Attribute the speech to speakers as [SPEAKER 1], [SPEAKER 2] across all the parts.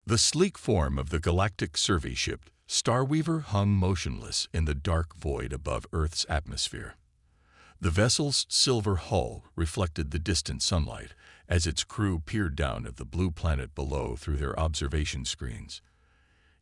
[SPEAKER 1] The sleek form of the galactic survey ship Starweaver hung motionless in the dark void above Earth's atmosphere. The vessel's silver hull reflected the distant sunlight as its crew peered down at the blue planet below through their observation screens.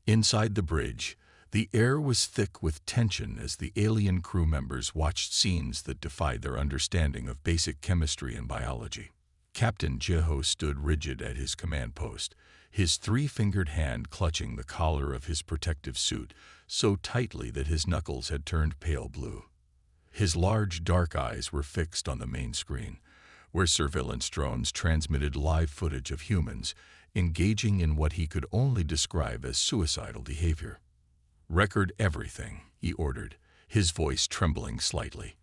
[SPEAKER 1] Inside the bridge, the air was thick with tension as the alien crew members watched scenes that defied their understanding of basic chemistry and biology. Captain Jeho stood rigid at his command post, his three-fingered hand clutching the collar of his protective suit so tightly that his knuckles had turned pale blue. His large, dark eyes were fixed on the main screen, where surveillance drones transmitted live footage of humans engaging in what he could only describe as suicidal behavior. "Record everything," he ordered, his voice trembling slightly.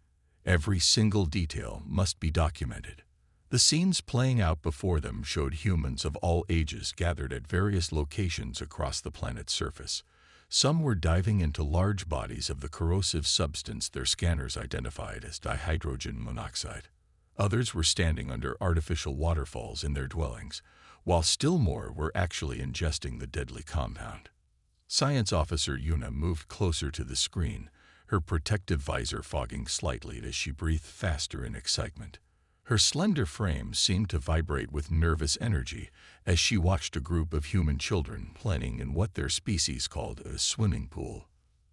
[SPEAKER 1] "Every single detail must be documented." The scenes playing out before them showed humans of all ages gathered at various locations across the planet's surface. Some were diving into large bodies of the corrosive substance their scanners identified as dihydrogen monoxide. Others were standing under artificial waterfalls in their dwellings, while still more were actually ingesting the deadly compound. Science Officer Yuna moved closer to the screen, her protective visor fogging slightly as she breathed faster in excitement. Her slender frame seemed to vibrate with nervous energy as she watched a group of human children playing in what their species called a swimming pool.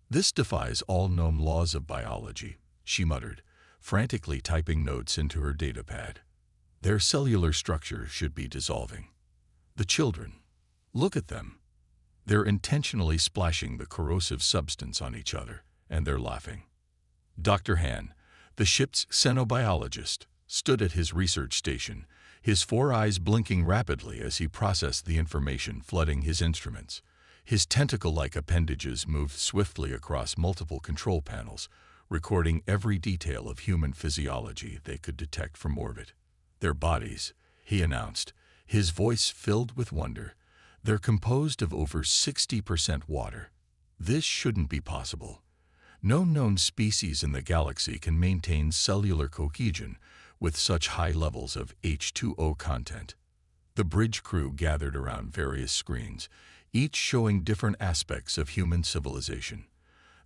[SPEAKER 1] "This defies all known laws of biology," she muttered, frantically typing notes into her datapad. "Their cellular structure should be dissolving. The children, look at them. They're intentionally splashing the corrosive substance on each other, and they're laughing." Dr. Han, the ship's xenobiologist, stood at his research station, his four eyes blinking rapidly as he processed the information flooding his instruments. His tentacle-like appendages moved swiftly across multiple control panels, recording every detail of human physiology they could detect from orbit. "Their bodies," he announced, his voice filled with wonder, "they're composed of over 60% water. This shouldn't be possible. No known species in the galaxy can maintain cellular cohesion with such high levels of H2O content." The bridge crew gathered around various screens, each showing different aspects of human civilization.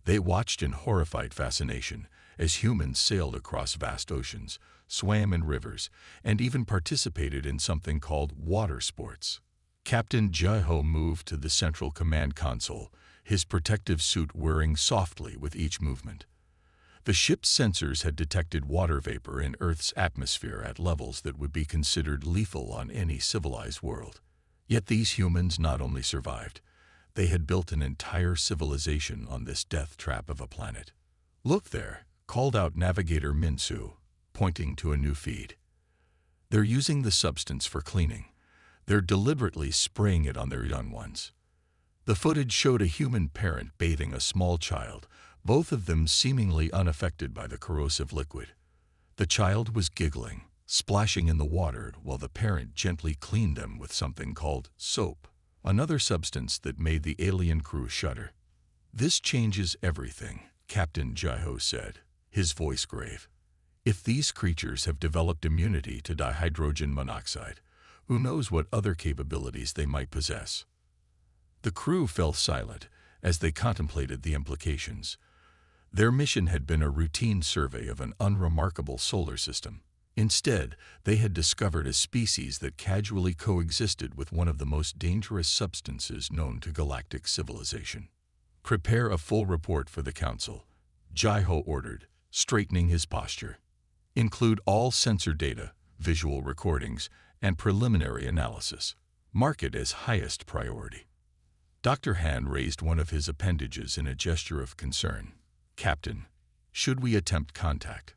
[SPEAKER 1] They watched in horrified fascination as humans sailed across vast oceans, swam in rivers, and even participated in something called water sports. Captain Jeho moved to the central command console, his protective suit whirring softly with each movement. The ship's sensors had detected water vapor in Earth's atmosphere at levels that would be considered lethal on any civilized world. Yet these humans not only survived, they had built an entire civilization on this death trap of a planet. "Look there," called out Navigator Minsu, pointing to a new feed. "They're using the substance for cleaning. They're deliberately spraying it on their young ones." The footage showed a human parent bathing a small child, both of them seemingly unaffected by the corrosive liquid. The child was giggling, splashing in the water while the parent gently cleaned them with something called soap, another substance that made the alien crew shudder. "This changes everything," Captain Jeho said, his voice grave. "If these creatures have developed immunity to dihydrogen monoxide, who knows what other capabilities they might possess?" The crew fell silent as they contemplated the implications. Their mission had been a routine survey of an unremarkable solar system. Instead, they had discovered a species that casually coexisted with one of the most dangerous substances known to galactic civilization. "Prepare a full report for the Council," Jeho ordered, straightening his posture. "Include all sensor data, visual recordings, and preliminary analysis. Mark it as highest priority." Dr. Han raised one of his appendages in a gesture of concern. "Captain, should we attempt contact?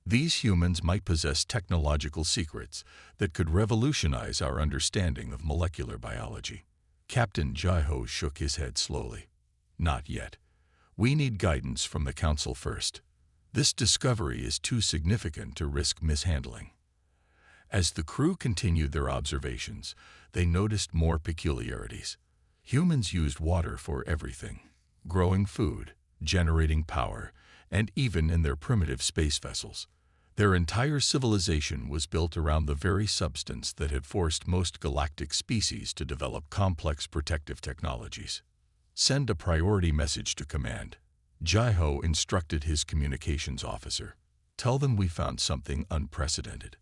[SPEAKER 1] These humans might possess technological secrets that could revolutionize our understanding of molecular biology." Captain Jeho shook his head slowly. "Not yet. We need guidance from the Council first. This discovery is too significant to risk mishandling." As the crew continued their observations, they noticed more peculiarities. Humans used water for everything: growing food, generating power, and even in their primitive space vessels. Their entire civilization was built around the very substance that had forced most galactic species to develop complex protective technologies. Send a priority message to command. Jai-Ho instructed his communications officer. Tell them we found something unprecedented.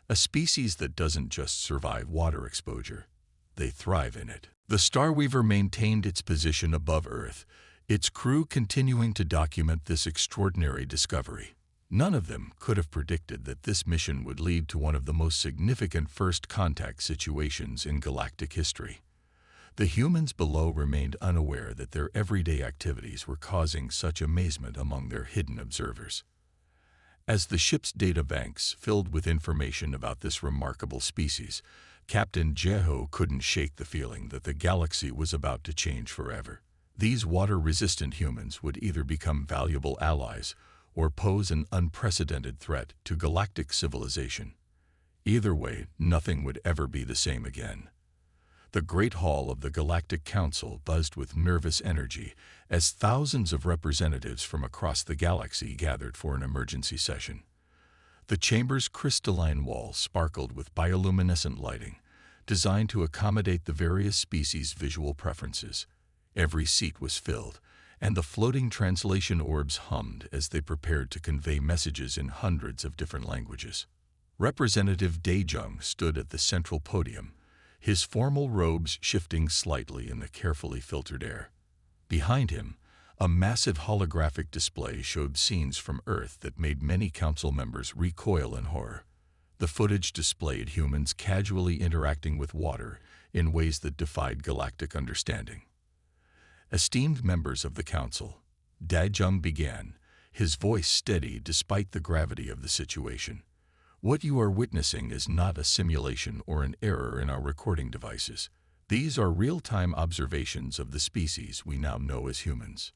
[SPEAKER 1] A species that doesn't just survive water exposure. They thrive in it. The Starweaver maintained its position above Earth, its crew continuing to document this extraordinary discovery. None of them could have predicted that this mission would lead to one of the most significant first contact situations in galactic history. The humans below remained unaware that their everyday activities were causing such amazement among their hidden observers. As the ship's data banks filled with information about this remarkable species, Captain Jai-Ho couldn't shake the feeling that the galaxy was about to change forever. These water-resistant humans would either become valuable allies or pose an unprecedented threat to galactic civilization. Either way, nothing would ever be the same again. The Great Hall of the Galactic Council buzzed with nervous energy as thousands of representatives from across the galaxy gathered for an emergency session. The chamber's crystalline walls sparkled with bioluminescent lighting, designed to accommodate the various species' visual preferences. Every seat was filled, and the floating translation orbs hummed as they prepared to convey messages in hundreds of different languages. Representative Dae-Jung stood at the central podium, his formal robes shifting slightly in the carefully filtered air. Behind him, a massive holographic display showed scenes from Earth that made many council members recoil in horror. The footage displayed humans casually interacting with water in ways that defied galactic understanding. Esteemed members of the council, Dae-Jung began, his voice steady despite the gravity of the situation. What you are witnessing is not a simulation or an error in our recording devices. These are real-time observations of the species we now know as humans.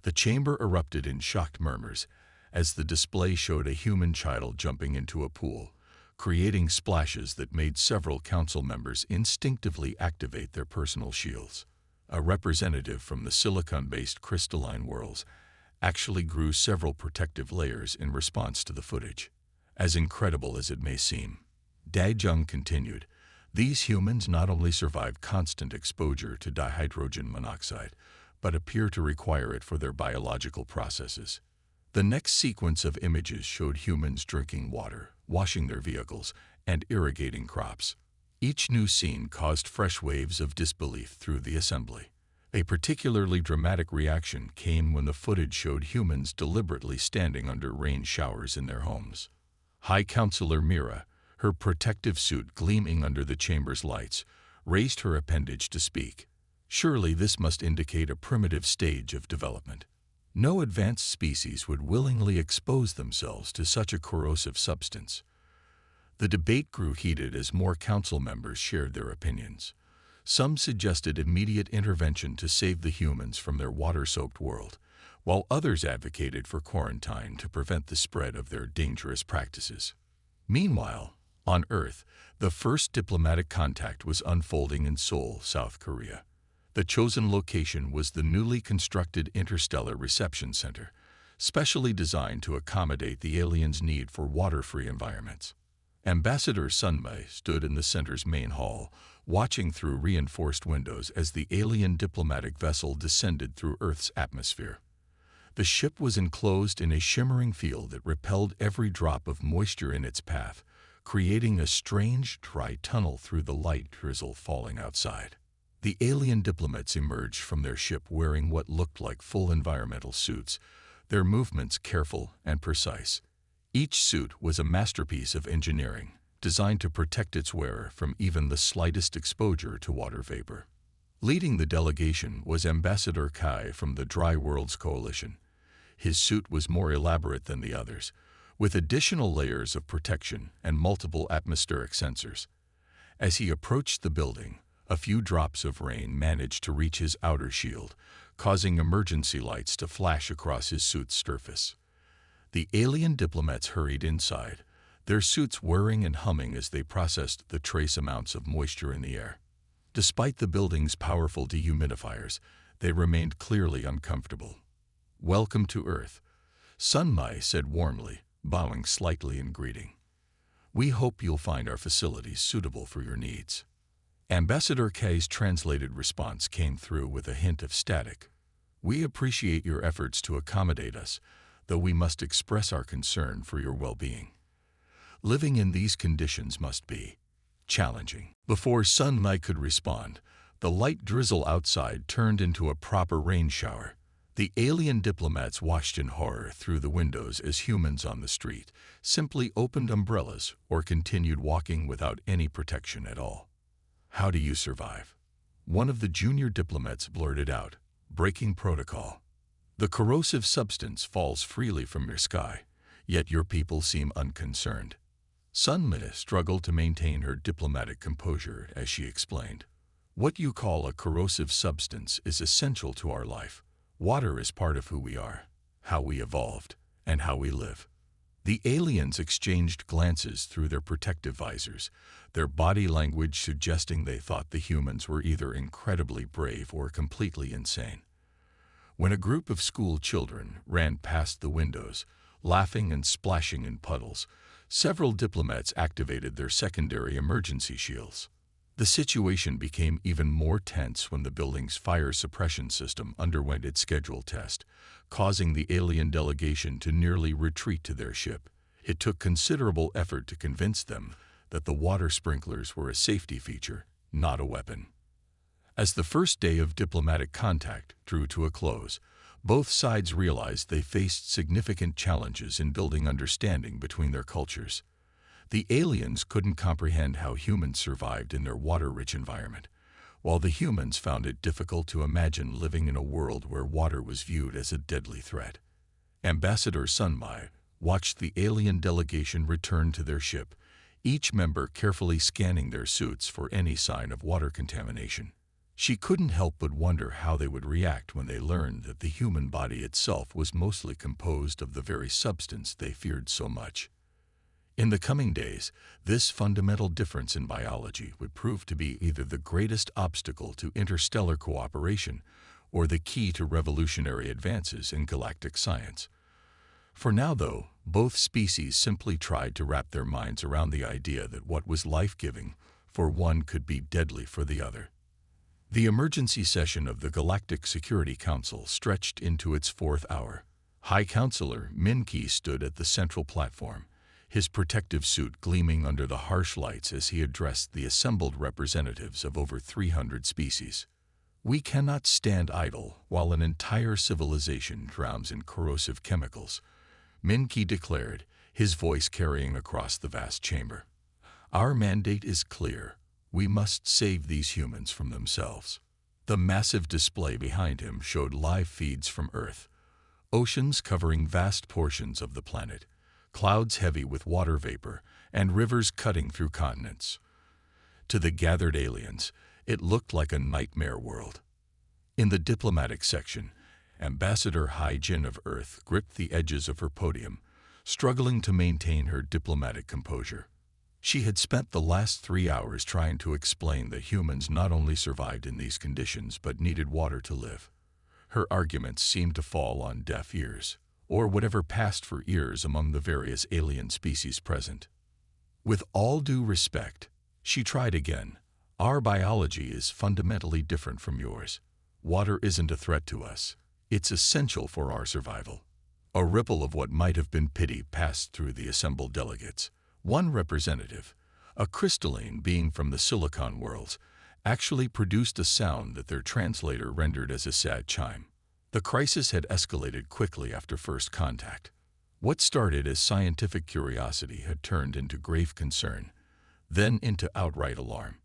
[SPEAKER 1] The chamber erupted in shocked murmurs as the display showed a human child jumping into a pool, creating splashes that made several council members instinctively activate their personal shields. A representative from the silicon-based crystalline worlds actually grew several protective layers in response to the footage. As incredible as it may seem, Dae-Jung continued, these humans not only survive constant exposure to dihydrogen monoxide, but appear to require it for their biological processes. The next sequence of images showed humans drinking water, washing their vehicles, and irrigating crops. Each new scene caused fresh waves of disbelief through the assembly. A particularly dramatic reaction came when the footage showed humans deliberately standing under rain showers in their homes. High Counselor Mira, her protective suit gleaming under the chamber's lights, raised her appendage to speak. Surely this must indicate a primitive stage of development. No advanced species would willingly expose themselves to such a corrosive substance. The debate grew heated as more council members shared their opinions. Some suggested immediate intervention to save the humans from their water-soaked world, while others advocated for quarantine to prevent the spread of their dangerous practices. Meanwhile, on Earth, the first diplomatic contact was unfolding in Seoul, South Korea. The chosen location was the newly constructed Interstellar Reception Center, specially designed to accommodate the aliens' need for water-free environments. Ambassador Sunmei stood in the center's main hall, watching through reinforced windows as the alien diplomatic vessel descended through Earth's atmosphere. The ship was enclosed in a shimmering field that repelled every drop of moisture in its path, creating a strange, dry tunnel through the light drizzle falling outside. The alien diplomats emerged from their ship wearing what looked like full environmental suits, their movements careful and precise. Each suit was a masterpiece of engineering, designed to protect its wearer from even the slightest exposure to water vapor. Leading the delegation was Ambassador Kai from the Dry Worlds Coalition. His suit was more elaborate than the others, with additional layers of protection and multiple atmospheric sensors. As he approached the building, a few drops of rain managed to reach his outer shield, causing emergency lights to flash across his suit's surface. The alien diplomats hurried inside, their suits whirring and humming as they processed the trace amounts of moisture in the air. Despite the building's powerful dehumidifiers, they remained clearly uncomfortable. "Welcome to Earth," Sunmai said warmly, bowing slightly in greeting. "We hope you'll find our facilities suitable for your needs." Ambassador K's translated response came through with a hint of static. "We appreciate your efforts to accommodate us, though we must express our concern for your well-being. Living in these conditions must be challenging." Before Sun Mai could respond, the light drizzle outside turned into a proper rain shower. The alien diplomats watched in horror through the windows as humans on the street simply opened umbrellas or continued walking without any protection at all. "How do you survive?" one of the junior diplomats blurted out, breaking protocol. "The corrosive substance falls freely from your sky, yet your people seem unconcerned." Sun Mi struggled to maintain her diplomatic composure as she explained. "What you call a corrosive substance is essential to our life. Water is part of who we are, how we evolved, and how we live." The aliens exchanged glances through their protective visors, their body language suggesting they thought the humans were either incredibly brave or completely insane. When a group of school children ran past the windows, laughing and splashing in puddles, several diplomats activated their secondary emergency shields. The situation became even more tense when the building's fire suppression system underwent its scheduled test, causing the alien delegation to nearly retreat to their ship. It took considerable effort to convince them that the water sprinklers were a safety feature, not a weapon. As the first day of diplomatic contact drew to a close, both sides realized they faced significant challenges in building understanding between their cultures. The aliens couldn't comprehend how humans survived in their water-rich environment, while the humans found it difficult to imagine living in a world where water was viewed as a deadly threat. Ambassador Sun Mai watched the alien delegation return to their ship, each member carefully scanning their suits for any sign of water contamination. She couldn't help but wonder how they would react when they learned that the human body itself was mostly composed of the very substance they feared so much. In the coming days, this fundamental difference in biology would prove to be either the greatest obstacle to interstellar cooperation or the key to revolutionary advances in galactic science. For now, though, both species simply tried to wrap their minds around the idea that what was life-giving for one could be deadly for the other. The emergency session of the Galactic Security Council stretched into its fourth hour. High Counselor Min Ki stood at the central platform, his protective suit gleaming under the harsh lights as he addressed the assembled representatives of over 300 species. "We cannot stand idle while an entire civilization drowns in corrosive chemicals," Min Ki declared, his voice carrying across the vast chamber. "Our mandate is clear. We must save these humans from themselves." The massive display behind him showed live feeds from Earth, oceans covering vast portions of the planet, clouds heavy with water vapor, and rivers cutting through continents. To the gathered aliens, it looked like a nightmare world. In the diplomatic section, Ambassador Hai Jin of Earth gripped the edges of her podium, struggling to maintain her diplomatic composure. She had spent the last 3 hours trying to explain that humans not only survived in these conditions but needed water to live. Her arguments seemed to fall on deaf ears, or whatever passed for ears among the various alien species present. "With all due respect," she tried again, "our biology is fundamentally different from yours. Water isn't a threat to us. It's essential for our survival." A ripple of what might have been pity passed through the assembled delegates. One representative, a crystalline being from the Silicon worlds, actually produced a sound that their translator rendered as a sad chime. The crisis had escalated quickly after first contact. What started as scientific curiosity had turned into grave concern, then into outright alarm.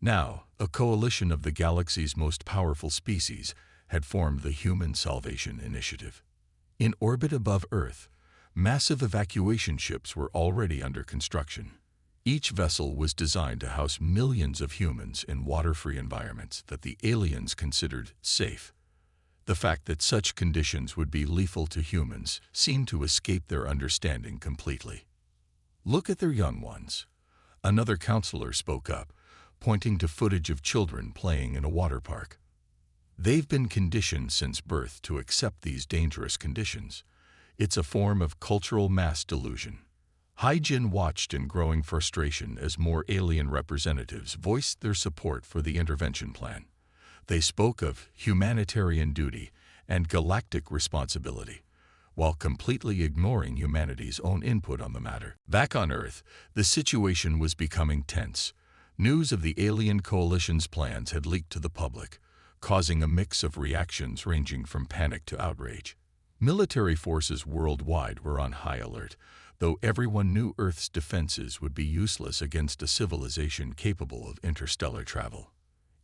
[SPEAKER 1] Now, a coalition of the galaxy's most powerful species had formed the Human Salvation Initiative. In orbit above Earth, massive evacuation ships were already under construction. Each vessel was designed to house millions of humans in water-free environments that the aliens considered safe. The fact that such conditions would be lethal to humans seemed to escape their understanding completely. "Look at their young ones," another counselor spoke up, pointing to footage of children playing in a water park. "They've been conditioned since birth to accept these dangerous conditions. It's a form of cultural mass delusion. Hai-Jin watched in growing frustration as more alien representatives voiced their support for the intervention plan. They spoke of humanitarian duty and galactic responsibility, while completely ignoring humanity's own input on the matter. Back on Earth, the situation was becoming tense. News of the alien coalition's plans had leaked to the public, causing a mix of reactions ranging from panic to outrage. Military forces worldwide were on high alert, though everyone knew Earth's defenses would be useless against a civilization capable of interstellar travel.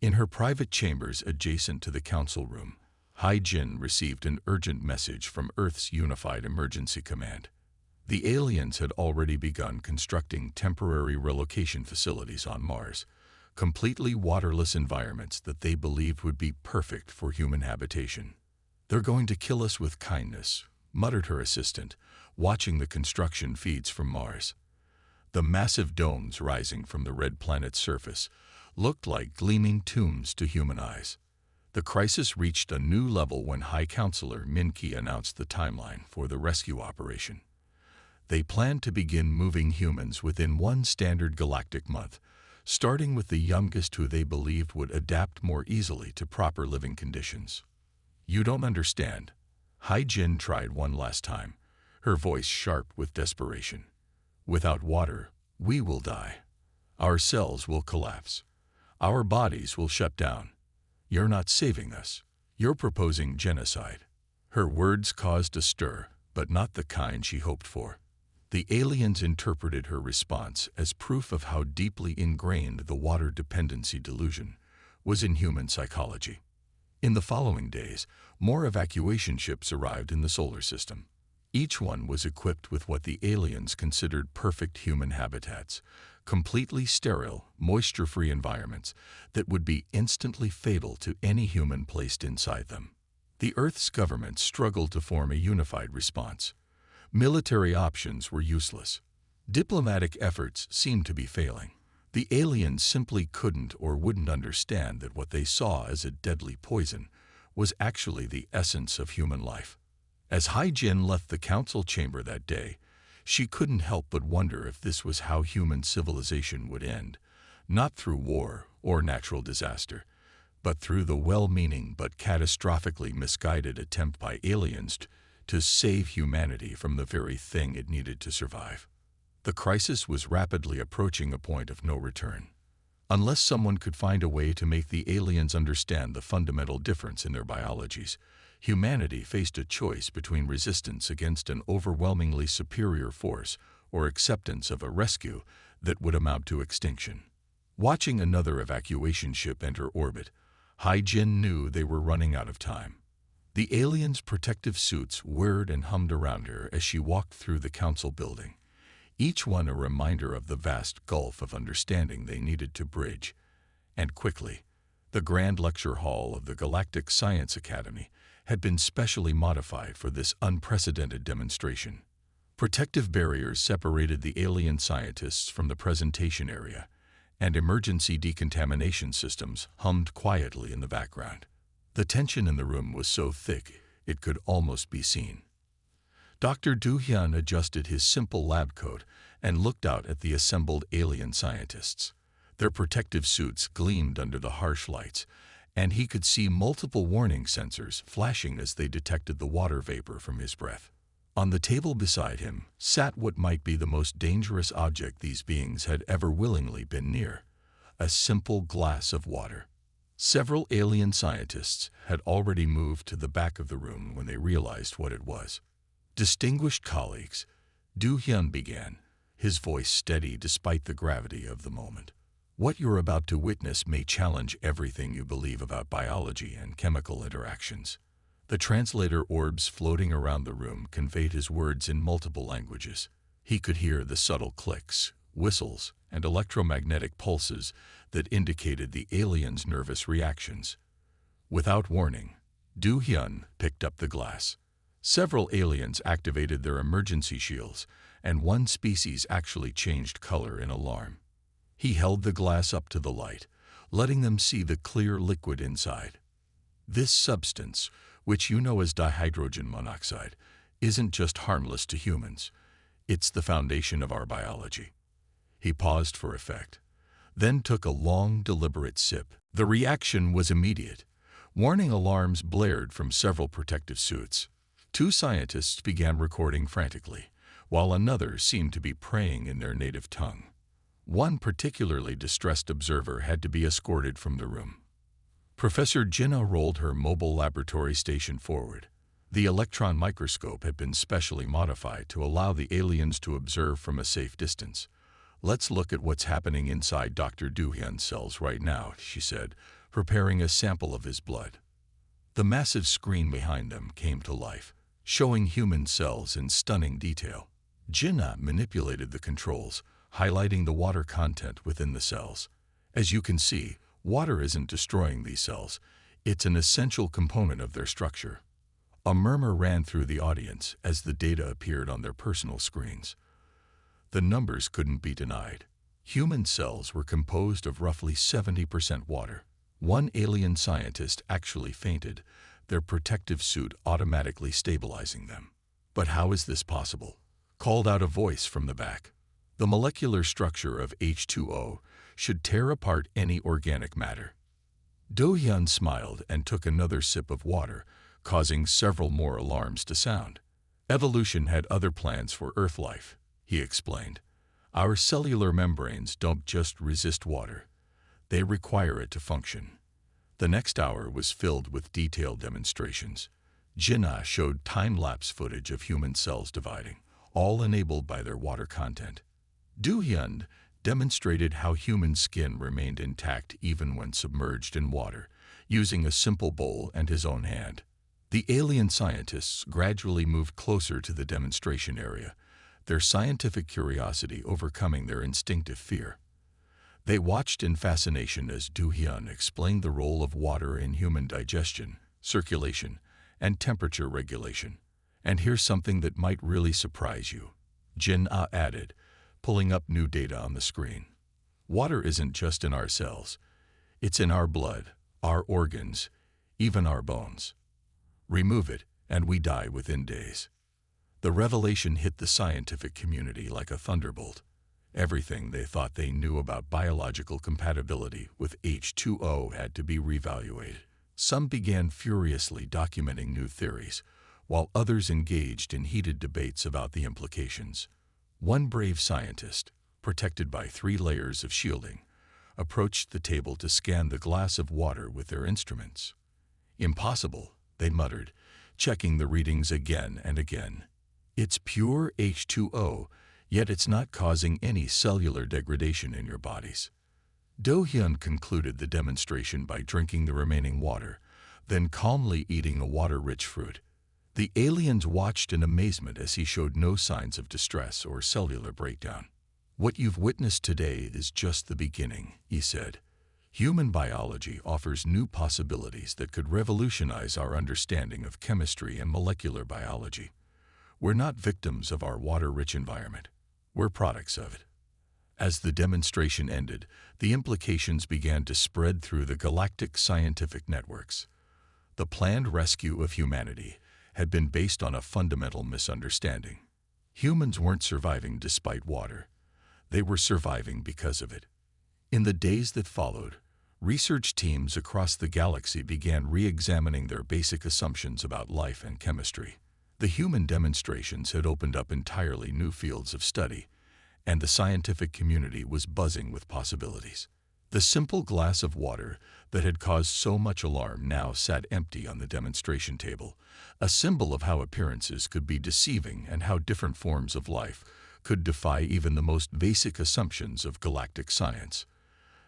[SPEAKER 1] In her private chambers adjacent to the council room, Hai-Jin received an urgent message from Earth's Unified Emergency Command. The aliens had already begun constructing temporary relocation facilities on Mars, completely waterless environments that they believed would be perfect for human habitation. "They're going to kill us with kindness," muttered her assistant, watching the construction feeds from Mars. The massive domes rising from the red planet's surface looked like gleaming tombs to human eyes. The crisis reached a new level when High Counselor Min-Ki announced the timeline for the rescue operation. They planned to begin moving humans within one standard galactic month, starting with the youngest who they believed would adapt more easily to proper living conditions. "You don't understand." Hai-Jin tried one last time, her voice sharp with desperation. "Without water, we will die. Our cells will collapse. Our bodies will shut down. You're not saving us. You're proposing genocide." Her words caused a stir, but not the kind she hoped for. The aliens interpreted her response as proof of how deeply ingrained the water dependency delusion was in human psychology. In the following days, more evacuation ships arrived in the solar system. Each one was equipped with what the aliens considered perfect human habitats, completely sterile, moisture-free environments that would be instantly fatal to any human placed inside them. The Earth's government struggled to form a unified response. Military options were useless. Diplomatic efforts seemed to be failing. The aliens simply couldn't or wouldn't understand that what they saw as a deadly poison was actually the essence of human life. As Hai-Jin left the council chamber that day, she couldn't help but wonder if this was how human civilization would end, not through war or natural disaster, but through the well-meaning but catastrophically misguided attempt by aliens to save humanity from the very thing it needed to survive. The crisis was rapidly approaching a point of no return. Unless someone could find a way to make the aliens understand the fundamental difference in their biologies, humanity faced a choice between resistance against an overwhelmingly superior force or acceptance of a rescue that would amount to extinction. Watching another evacuation ship enter orbit, Hai-Jin knew they were running out of time. The aliens' protective suits whirred and hummed around her as she walked through the council building, each one a reminder of the vast gulf of understanding they needed to bridge. And quickly, the Grand Lecture Hall of the Galactic Science Academy had been specially modified for this unprecedented demonstration. Protective barriers separated the alien scientists from the presentation area, and emergency decontamination systems hummed quietly in the background. The tension in the room was so thick it could almost be seen. Dr. Du-hyun adjusted his simple lab coat and looked out at the assembled alien scientists. Their protective suits gleamed under the harsh lights, and he could see multiple warning sensors flashing as they detected the water vapor from his breath. On the table beside him sat what might be the most dangerous object these beings had ever willingly been near: a simple glass of water. Several alien scientists had already moved to the back of the room when they realized what it was. "Distinguished colleagues," Du-hyun began, his voice steady despite the gravity of the moment. "What you're about to witness may challenge everything you believe about biology and chemical interactions." The translator orbs floating around the room conveyed his words in multiple languages. He could hear the subtle clicks, whistles, and electromagnetic pulses that indicated the aliens' nervous reactions. Without warning, Du-hyun picked up the glass. Several aliens activated their emergency shields, and one species actually changed color in alarm. He held the glass up to the light, letting them see the clear liquid inside. "This substance, which you know as dihydrogen monoxide, isn't just harmless to humans, it's the foundation of our biology." He paused for effect, then took a long, deliberate sip. The reaction was immediate. Warning alarms blared from several protective suits. Two scientists began recording frantically, while another seemed to be praying in their native tongue. One particularly distressed observer had to be escorted from the room. Professor Jinnah rolled her mobile laboratory station forward. The electron microscope had been specially modified to allow the aliens to observe from a safe distance. "Let's look at what's happening inside Dr. Doohyun's cells right now," she said, preparing a sample of his blood. The massive screen behind them came to life, showing human cells in stunning detail. Jinnah manipulated the controls, highlighting the water content within the cells. As you can see, water isn't destroying these cells. It's an essential component of their structure. A murmur ran through the audience as the data appeared on their personal screens. The numbers couldn't be denied. Human cells were composed of roughly 70% water. One alien scientist actually fainted, their protective suit automatically stabilizing them. "But how is this possible?" called out a voice from the back. "The molecular structure of H2O should tear apart any organic matter." Do-hyun smiled and took another sip of water, causing several more alarms to sound. "Evolution had other plans for Earth life," he explained. "Our cellular membranes don't just resist water. They require it to function." The next hour was filled with detailed demonstrations. Jinnah showed time-lapse footage of human cells dividing, all enabled by their water content. Do-hyun demonstrated how human skin remained intact even when submerged in water, using a simple bowl and his own hand. The alien scientists gradually moved closer to the demonstration area, their scientific curiosity overcoming their instinctive fear. They watched in fascination as Do-hyun explained the role of water in human digestion, circulation, and temperature regulation. "And here's something that might really surprise you," Jinnah added, pulling up new data on the screen. "Water isn't just in our cells. It's in our blood, our organs, even our bones. Remove it, and we die within days." The revelation hit the scientific community like a thunderbolt. Everything they thought they knew about biological compatibility with H2O had to be reevaluated. Some began furiously documenting new theories, while others engaged in heated debates about the implications. One brave scientist, protected by 3 layers of shielding, approached the table to scan the glass of water with their instruments. "Impossible," they muttered, checking the readings again and again. "It's pure H2O, yet it's not causing any cellular degradation in your bodies." Do-hyun concluded the demonstration by drinking the remaining water, then calmly eating a water-rich fruit. The aliens watched in amazement as he showed no signs of distress or cellular breakdown. "What you've witnessed today is just the beginning," he said. "Human biology offers new possibilities that could revolutionize our understanding of chemistry and molecular biology. We're not victims of our water-rich environment. We're products of it." As the demonstration ended, the implications began to spread through the galactic scientific networks. The planned rescue of humanity had been based on a fundamental misunderstanding. Humans weren't surviving despite water. They were surviving because of it. In the days that followed, research teams across the galaxy began re-examining their basic assumptions about life and chemistry. The human demonstrations had opened up entirely new fields of study, and the scientific community was buzzing with possibilities. The simple glass of water that had caused so much alarm now sat empty on the demonstration table, a symbol of how appearances could be deceiving and how different forms of life could defy even the most basic assumptions of galactic science.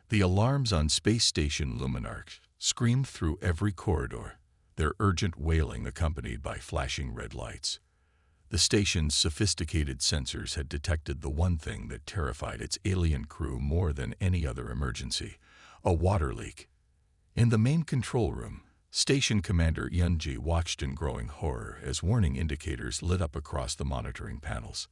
[SPEAKER 1] The alarms on Space Station Luminarch screamed through every corridor, their urgent wailing accompanied by flashing red lights. The station's sophisticated sensors had detected the one thing that terrified its alien crew more than any other emergency: a water leak. In the main control room, Station Commander Yunji watched in growing horror as warning indicators lit up across the monitoring panels.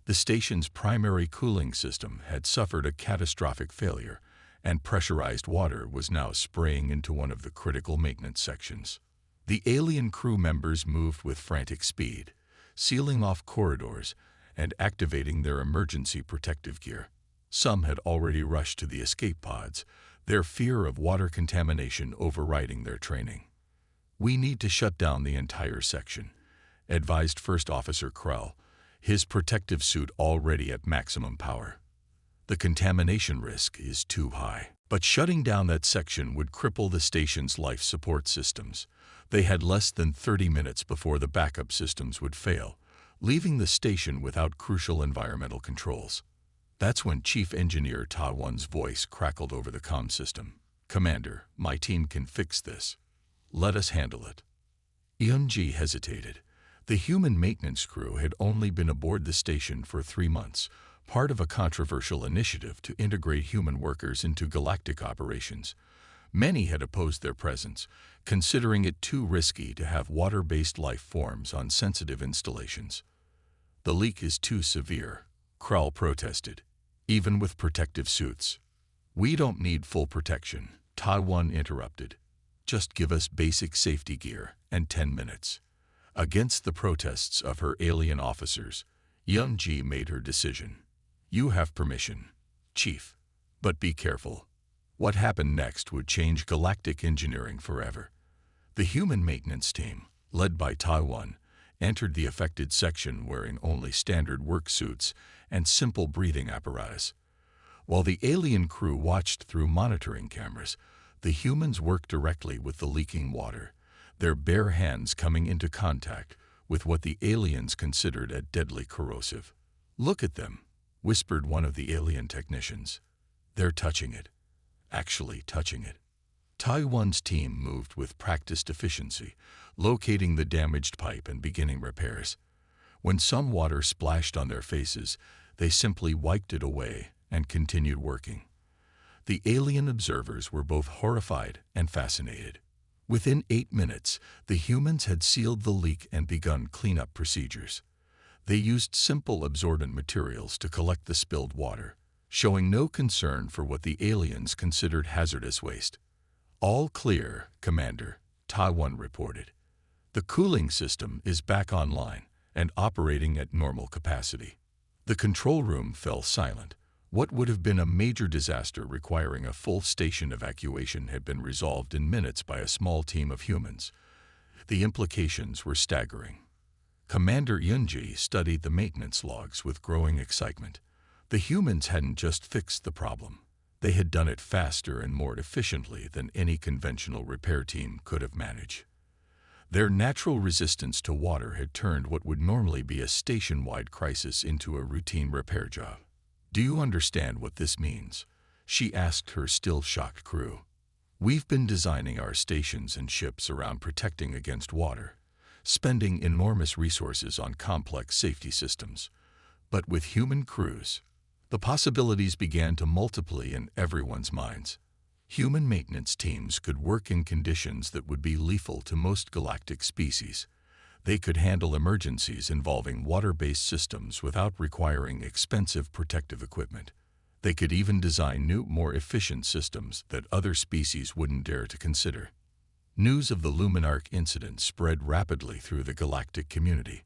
[SPEAKER 1] The station's primary cooling system had suffered a catastrophic failure, and pressurized water was now spraying into one of the critical maintenance sections. The alien crew members moved with frantic speed, sealing off corridors, and activating their emergency protective gear. Some had already rushed to the escape pods, their fear of water contamination overriding their training. "We need to shut down the entire section," advised First Officer Krell, his protective suit already at maximum power. "The contamination risk is too high." But shutting down that section would cripple the station's life support systems. They had less than 30 minutes before the backup systems would fail, leaving the station without crucial environmental controls. That's when Chief Engineer Ta-Won's voice crackled over the comm system. "Commander, my team can fix this. Let us handle it." Yun-ji hesitated. The human maintenance crew had only been aboard the station for 3 months, part of a controversial initiative to integrate human workers into galactic operations. Many had opposed their presence, considering it too risky to have water-based life forms on sensitive installations. "The leak is too severe," Krell protested, "even with protective suits." "We don't need full protection," Ta-Won interrupted. "Just give us basic safety gear and 10 minutes. Against the protests of her alien officers, Yun-ji made her decision. "You have permission, Chief. But be careful." What happened next would change galactic engineering forever. The human maintenance team, led by Ta-Won, entered the affected section wearing only standard work suits and simple breathing apparatus. While the alien crew watched through monitoring cameras, the humans worked directly with the leaking water, their bare hands coming into contact with what the aliens considered a deadly corrosive. "Look at them," whispered one of the alien technicians. "They're touching it. Actually touching it." Ta-Won's team moved with practiced efficiency, locating the damaged pipe and beginning repairs. When some water splashed on their faces, they simply wiped it away and continued working. The alien observers were both horrified and fascinated. Within 8 minutes, the humans had sealed the leak and begun cleanup procedures. They used simple absorbent materials to collect the spilled water, showing no concern for what the aliens considered hazardous waste. "All clear, Commander," Ta-Won reported. "The cooling system is back online and operating at normal capacity." The control room fell silent. What would have been a major disaster requiring a full station evacuation had been resolved in minutes by a small team of humans. The implications were staggering. Commander Yun-ji studied the maintenance logs with growing excitement. The humans hadn't just fixed the problem. They had done it faster and more efficiently than any conventional repair team could have managed. Their natural resistance to water had turned what would normally be a station-wide crisis into a routine repair job. "Do you understand what this means?" she asked her still-shocked crew. "We've been designing our stations and ships around protecting against water, spending enormous resources on complex safety systems. But with human crews, the possibilities began to multiply in everyone's minds. Human maintenance teams could work in conditions that would be lethal to most galactic species. They could handle emergencies involving water-based systems without requiring expensive protective equipment. They could even design new, more efficient systems that other species wouldn't dare to consider." News of the Luminarch incident spread rapidly through the galactic community.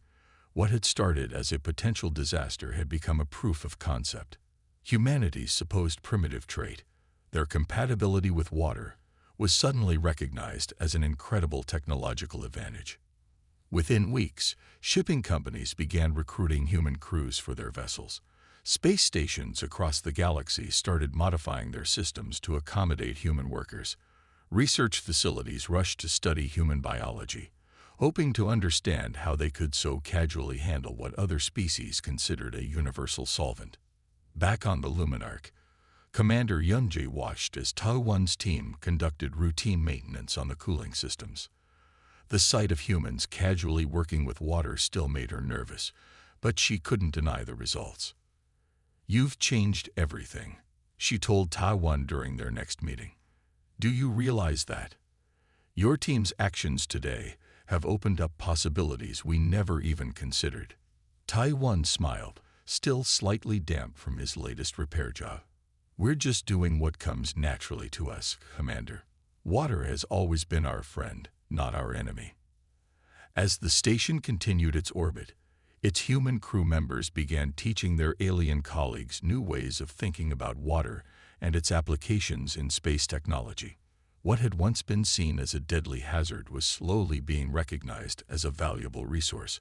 [SPEAKER 1] What had started as a potential disaster had become a proof of concept. Humanity's supposed primitive trait, their compatibility with water, was suddenly recognized as an incredible technological advantage. Within weeks, shipping companies began recruiting human crews for their vessels. Space stations across the galaxy started modifying their systems to accommodate human workers. Research facilities rushed to study human biology, hoping to understand how they could so casually handle what other species considered a universal solvent. Back on the Luminarch, Commander Yun-ji watched as Ta-Won's team conducted routine maintenance on the cooling systems. The sight of humans casually working with water still made her nervous, but she couldn't deny the results. "You've changed everything," she told Ta-Won during their next meeting. "Do you realize that? Your team's actions today have opened up possibilities we never even considered." Ta-Won smiled, still slightly damp from his latest repair job. "We're just doing what comes naturally to us, Commander. Water has always been our friend, not our enemy." As the station continued its orbit, Its human crew members began teaching their alien colleagues new ways of thinking about water and its applications in space technology. What had once been seen as a deadly hazard was slowly being recognized as a valuable resource,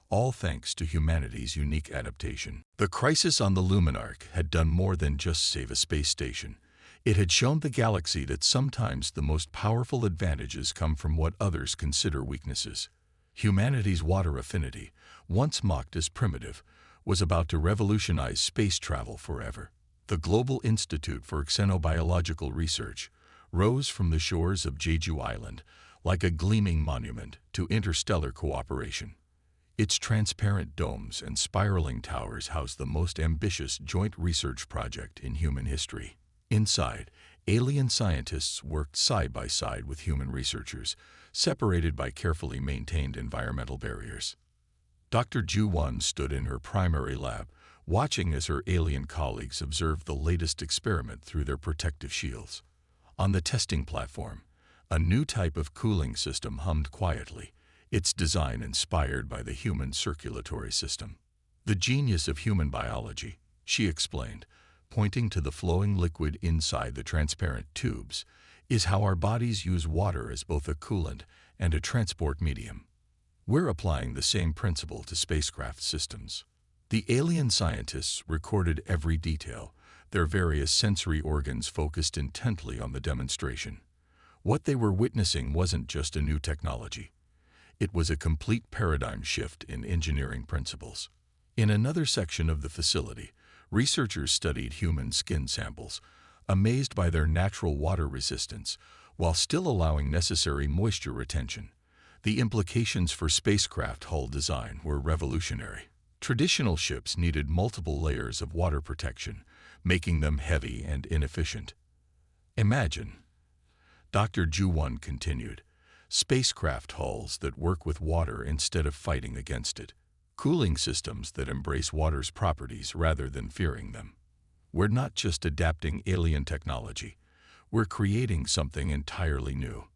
[SPEAKER 1] all thanks to humanity's unique adaptation. The crisis on the Luminarch had done more than just save a space station. It had shown the galaxy that sometimes the most powerful advantages come from what others consider weaknesses. Humanity's water affinity, once mocked as primitive, was about to revolutionize space travel forever. The Global Institute for Xenobiological Research rose from the shores of Jeju Island like a gleaming monument to interstellar cooperation. Its transparent domes and spiraling towers house the most ambitious joint research project in human history. Inside, alien scientists worked side by side with human researchers, separated by carefully maintained environmental barriers. Dr. Ju-won stood in her primary lab, watching as her alien colleagues observed the latest experiment through their protective shields. On the testing platform, a new type of cooling system hummed quietly, its design inspired by the human circulatory system. "The genius of human biology," she explained, pointing to the flowing liquid inside the transparent tubes, "is how our bodies use water as both a coolant and a transport medium. We're applying the same principle to spacecraft systems." The alien scientists recorded every detail, their various sensory organs focused intently on the demonstration. What they were witnessing wasn't just a new technology. It was a complete paradigm shift in engineering principles. In another section of the facility, researchers studied human skin samples, amazed by their natural water resistance, while still allowing necessary moisture retention. The implications for spacecraft hull design were revolutionary. Traditional ships needed multiple layers of water protection, making them heavy and inefficient. Imagine, Dr. Ju-won continued, spacecraft hulls that work with water instead of fighting against it, cooling systems that embrace water's properties rather than fearing them. We're not just adapting alien technology, we're creating something entirely new.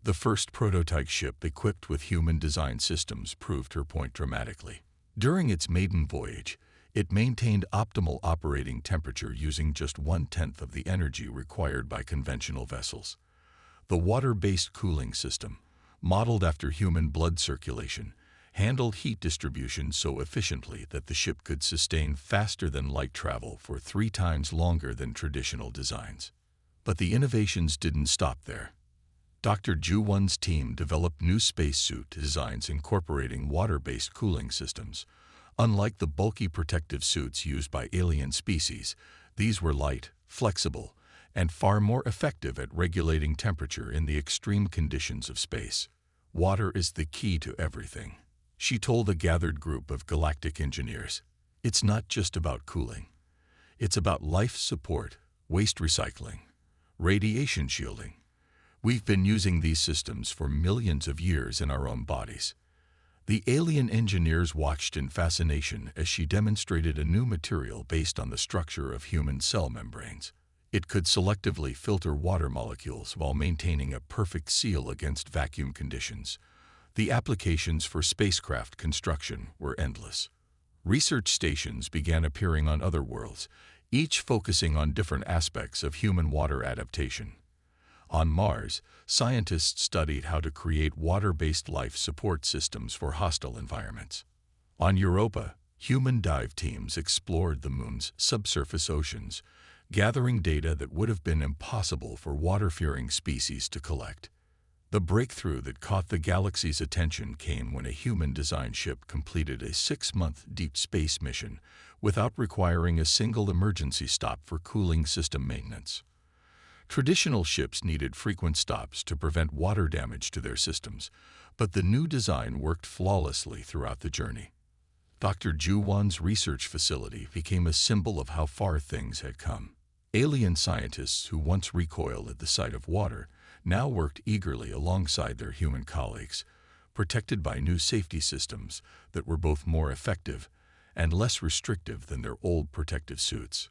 [SPEAKER 1] The first prototype ship equipped with human design systems proved her point dramatically. During its maiden voyage, it maintained optimal operating temperature using just 1/10 of the energy required by conventional vessels. The water-based cooling system, modeled after human blood circulation, handled heat distribution so efficiently that the ship could sustain faster-than-light travel for 3 times longer than traditional designs. But the innovations didn't stop there. Dr. Ju-won's team developed new spacesuit designs incorporating water-based cooling systems. Unlike the bulky protective suits used by alien species, these were light, flexible, and far more effective at regulating temperature in the extreme conditions of space. "Water is the key to everything," she told a gathered group of galactic engineers. "It's not just about cooling. It's about life support, waste recycling, radiation shielding. We've been using these systems for millions of years in our own bodies." The alien engineers watched in fascination as she demonstrated a new material based on the structure of human cell membranes. It could selectively filter water molecules while maintaining a perfect seal against vacuum conditions. The applications for spacecraft construction were endless. Research stations began appearing on other worlds, each focusing on different aspects of human water adaptation. On Mars, scientists studied how to create water-based life support systems for hostile environments. On Europa, human dive teams explored the Moon's subsurface oceans, gathering data that would have been impossible for water-fearing species to collect. The breakthrough that caught the galaxy's attention came when a human-designed ship completed a 6-month deep space mission without requiring a single emergency stop for cooling system maintenance. Traditional ships needed frequent stops to prevent water damage to their systems, but the new design worked flawlessly throughout the journey. Dr. Ju-won's research facility became a symbol of how far things had come. Alien scientists who once recoiled at the sight of water now worked eagerly alongside their human colleagues, protected by new safety systems that were both more effective and less restrictive than their old protective suits.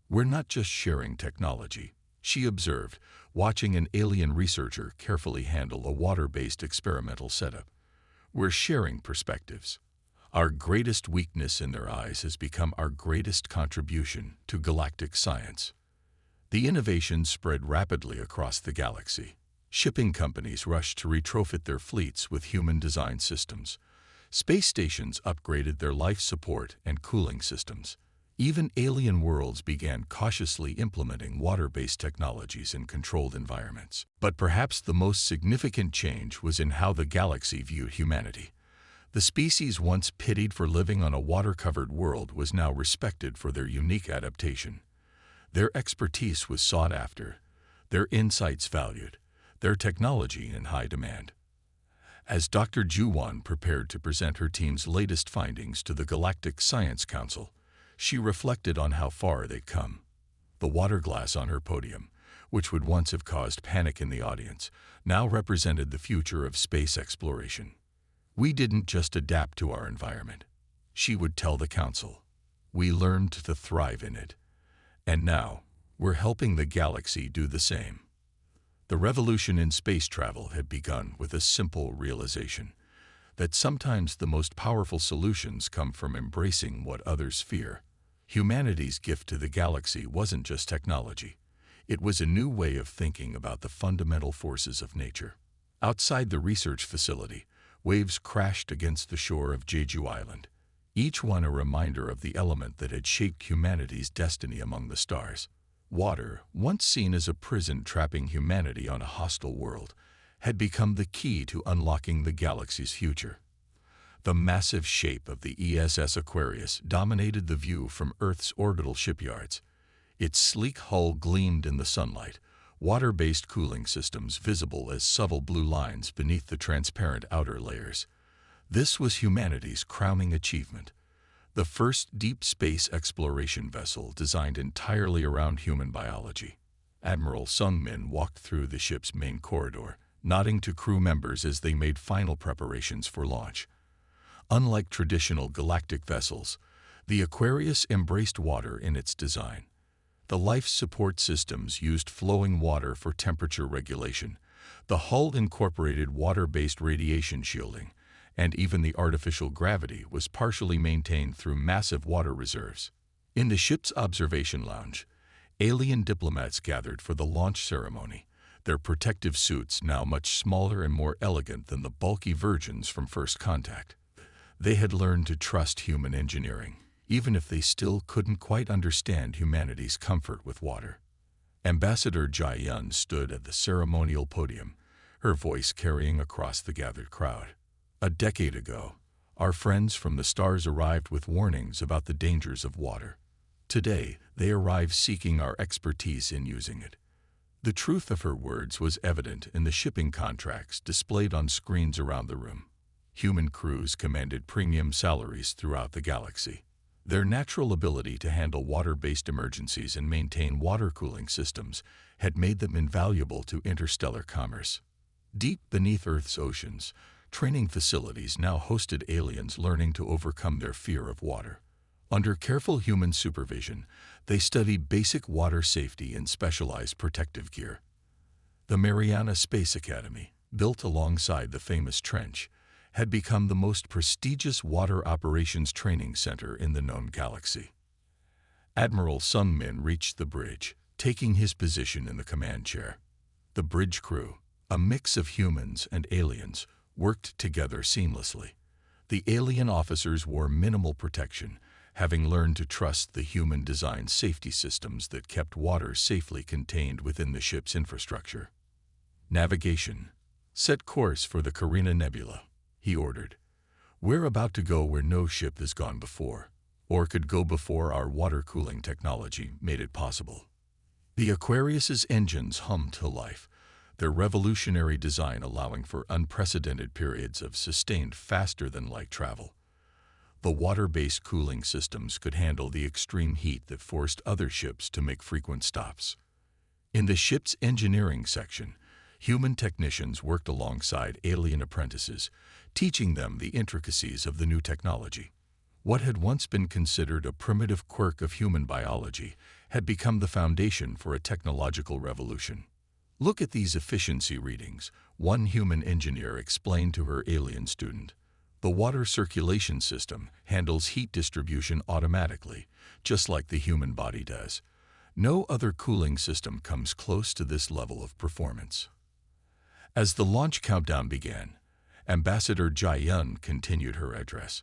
[SPEAKER 1] "We're not just sharing technology," she observed, watching an alien researcher carefully handle a water-based experimental setup. "We're sharing perspectives. Our greatest weakness in their eyes has become our greatest contribution to galactic science. The innovation spread rapidly across the galaxy. Shipping companies rushed to retrofit their fleets with human-designed systems. Space stations upgraded their life support and cooling systems. Even alien worlds began cautiously implementing water-based technologies in controlled environments. But perhaps the most significant change was in how the galaxy viewed humanity. The species once pitied for living on a water-covered world was now respected for their unique adaptation. Their expertise was sought after, their insights valued, their technology in high demand. As Dr. Juwan prepared to present her team's latest findings to the Galactic Science Council, she reflected on how far they'd come. The water glass on her podium, which would once have caused panic in the audience, now represented the future of space exploration. We didn't just adapt to our environment, she would tell the council. We learned to thrive in it. And now, we're helping the galaxy do the same. The revolution in space travel had begun with a simple realization that sometimes the most powerful solutions come from embracing what others fear. Humanity's gift to the galaxy wasn't just technology. It was a new way of thinking about the fundamental forces of nature. Outside the research facility, waves crashed against the shore of Jeju Island, each one a reminder of the element that had shaped humanity's destiny among the stars. Water, once seen as a prison trapping humanity on a hostile world, had become the key to unlocking the galaxy's future. The massive shape of the ESS Aquarius dominated the view from Earth's orbital shipyards. Its sleek hull gleamed in the sunlight, water-based cooling systems visible as subtle blue lines beneath the transparent outer layers. This was humanity's crowning achievement. The first deep space exploration vessel designed entirely around human biology. Admiral Sung Min walked through the ship's main corridor, nodding to crew members as they made final preparations for launch. Unlike traditional galactic vessels, the Aquarius embraced water in its design. The life support systems used flowing water for temperature regulation. The hull incorporated water-based radiation shielding, and even the artificial gravity was partially maintained through massive water reserves. In the ship's observation lounge, alien diplomats gathered for the launch ceremony, their protective suits now much smaller and more elegant than the bulky versions from first contact. They had learned to trust human engineering, even if they still couldn't quite understand humanity's comfort with water. Ambassador Jai Yun stood at the ceremonial podium, her voice carrying across the gathered crowd. A decade ago, our friends from the stars arrived with warnings about the dangers of water. Today, they arrive seeking our expertise in using it. The truth of her words was evident in the shipping contracts displayed on screens around the room. Human crews commanded premium salaries throughout the galaxy. Their natural ability to handle water-based emergencies and maintain water cooling systems had made them invaluable to interstellar commerce. Deep beneath Earth's oceans, training facilities now hosted aliens learning to overcome their fear of water. Under careful human supervision, they studied basic water safety and specialized protective gear. The Mariana Space Academy, built alongside the famous trench, had become the most prestigious water operations training center in the known galaxy. Admiral Sung Min reached the bridge, taking his position in the command chair. The bridge crew, a mix of humans and aliens, worked together seamlessly. The alien officers wore minimal protection, having learned to trust the human-designed safety systems that kept water safely contained within the ship's infrastructure. Navigation. Set course for the Carina Nebula, he ordered. We're about to go where no ship has gone before, or could go before our water cooling technology made it possible. The Aquarius's engines hummed to life, their revolutionary design allowing for unprecedented periods of sustained faster-than-light travel. The water-based cooling systems could handle the extreme heat that forced other ships to make frequent stops. In the ship's engineering section, human technicians worked alongside alien apprentices, teaching them the intricacies of the new technology. What had once been considered a primitive quirk of human biology had become the foundation for a technological revolution. Look at these efficiency readings, one human engineer explained to her alien student. The water circulation system handles heat distribution automatically, just like the human body does. No other cooling system comes close to this level of performance. As the launch countdown began, Ambassador Jai-yun continued her address.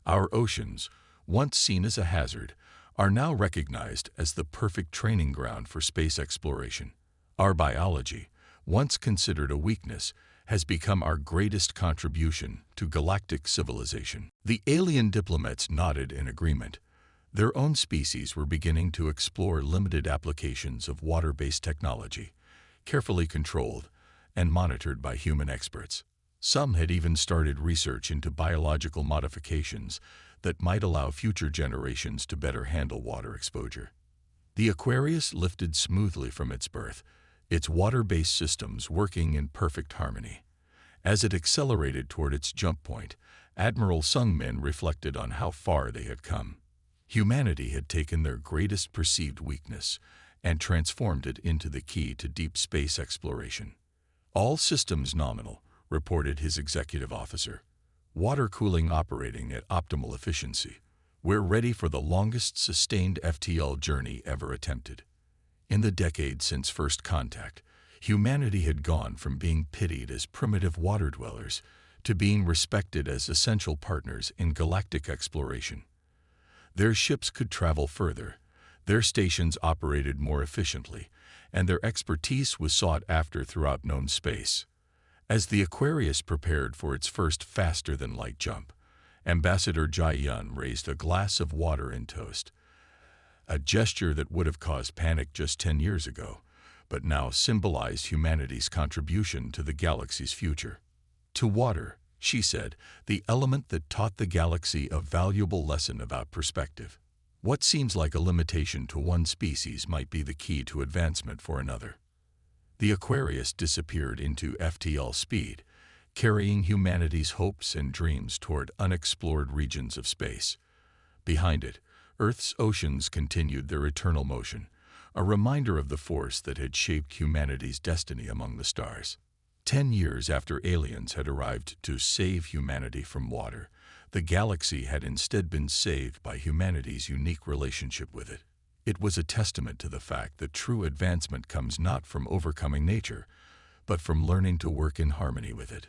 [SPEAKER 1] Our oceans, once seen as a hazard, are now recognized as the perfect training ground for space exploration. Our biology, once considered a weakness, has become our greatest contribution to galactic civilization. The alien diplomats nodded in agreement. Their own species were beginning to explore limited applications of water-based technology, carefully controlled and monitored by human experts. Some had even started research into biological modifications that might allow future generations to better handle water exposure. The Aquarius lifted smoothly from its berth, its water-based systems working in perfect harmony. As it accelerated toward its jump point, Admiral Sung-min reflected on how far they had come. Humanity had taken their greatest perceived weakness and transformed it into the key to deep space exploration. All systems nominal, reported his executive officer. Water cooling operating at optimal efficiency. We're ready for the longest sustained FTL journey ever attempted. In the decades since first contact, humanity had gone from being pitied as primitive water dwellers to being respected as essential partners in galactic exploration. Their ships could travel further, their stations operated more efficiently, and their expertise was sought after throughout known space. As the Aquarius prepared for its first faster-than-light jump, Ambassador Jai-yun raised a glass of water in toast, a gesture that would have caused panic just 10 years ago, but now symbolized humanity's contribution to the galaxy's future. To water, she said, the element that taught the galaxy a valuable lesson about perspective. What seems like a limitation to one species might be the key to advancement for another. The Aquarius disappeared into FTL speed, carrying humanity's hopes and dreams toward unexplored regions of space. Behind it, Earth's oceans continued their eternal motion, a reminder of the force that had shaped humanity's destiny among the stars. 10 years after aliens had arrived to save humanity from water, the galaxy had instead been saved by humanity's unique relationship with it. It was a testament to the fact that true advancement comes not from overcoming nature, but from learning to work in harmony with it.